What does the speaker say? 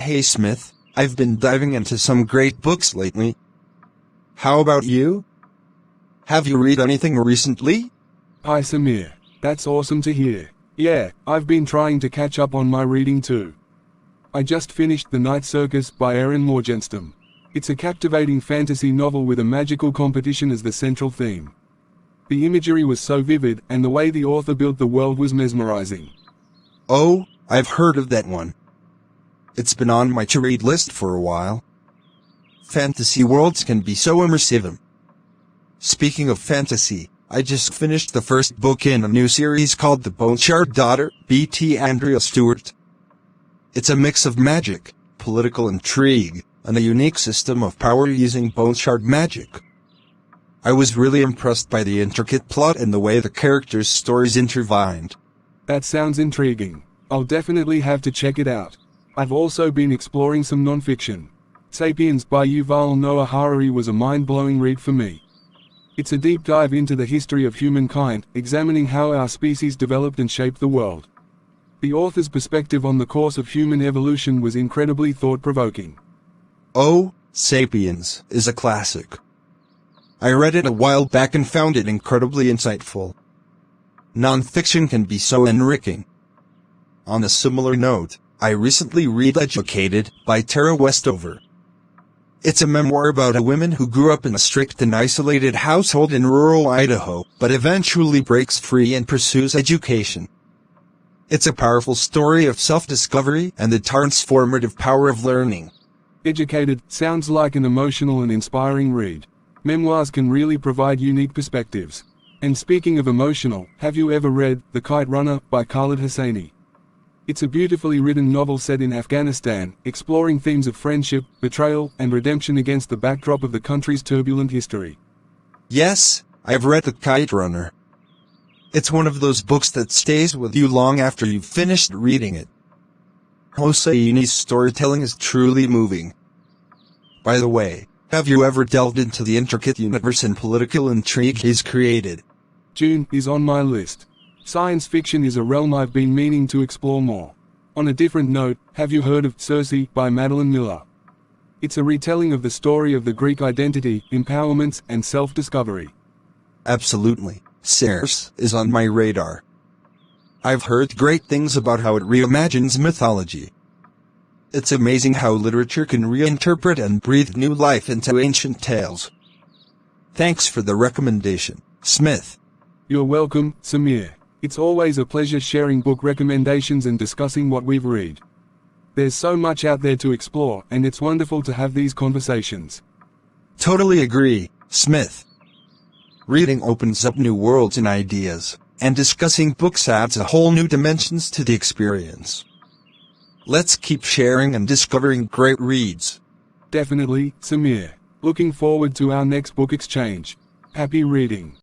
Hey Smith, I've been diving into some great books lately. How about you? Have you read anything recently? Hi Samir, that's awesome to hear. Yeah, I've been trying to catch up on my reading too. I just finished The Night Circus by Erin Morgenstern. It's a captivating fantasy novel with a magical competition as the central theme. The imagery was so vivid, and the way the author built the world was mesmerizing. Oh, I've heard of that one. It's been on my to-read list for a while. Fantasy worlds can be so immersive. Speaking of fantasy, I just finished the first book in a new series called The Bone Shard Daughter, B.T. Andrea Stewart. It's a mix of magic, political intrigue, and a unique system of power using bone shard magic. I was really impressed by the intricate plot and the way the characters' stories intertwined. That sounds intriguing. I'll definitely have to check it out. I've also been exploring some non-fiction. Sapiens by Yuval Noah Harari was a mind-blowing read for me. It's a deep dive into the history of humankind, examining how our species developed and shaped the world. The author's perspective on the course of human evolution was incredibly thought-provoking. Oh, Sapiens is a classic. I read it a while back and found it incredibly insightful. Non-fiction can be so enriching. On a similar note, I recently read Educated by Tara Westover. It's a memoir about a woman who grew up in a strict and isolated household in rural Idaho, but eventually breaks free and pursues education. It's a powerful story of self-discovery and the transformative power of learning. Educated sounds like an emotional and inspiring read. Memoirs can really provide unique perspectives. And speaking of emotional, have you ever read The Kite Runner by Khaled Hosseini? It's a beautifully written novel set in Afghanistan, exploring themes of friendship, betrayal, and redemption against the backdrop of the country's turbulent history. Yes, I've read The Kite Runner. It's one of those books that stays with you long after you've finished reading it. Hosseini's storytelling is truly moving. By the way, have you ever delved into the intricate universe and political intrigue he's created? Dune is on my list. Science fiction is a realm I've been meaning to explore more. On a different note, have you heard of Circe by Madeline Miller? It's a retelling of the story of the Greek identity, empowerment, and self-discovery. Absolutely. Circe is on my radar. I've heard great things about how it reimagines mythology. It's amazing how literature can reinterpret and breathe new life into ancient tales. Thanks for the recommendation, Smith. You're welcome, Samir. It's always a pleasure sharing book recommendations and discussing what we've read. There's so much out there to explore, and it's wonderful to have these conversations. Totally agree, Smith. Reading opens up new worlds and ideas, and discussing books adds a whole new dimensions to the experience. Let's keep sharing and discovering great reads. Definitely, Samir. Looking forward to our next book exchange. Happy reading.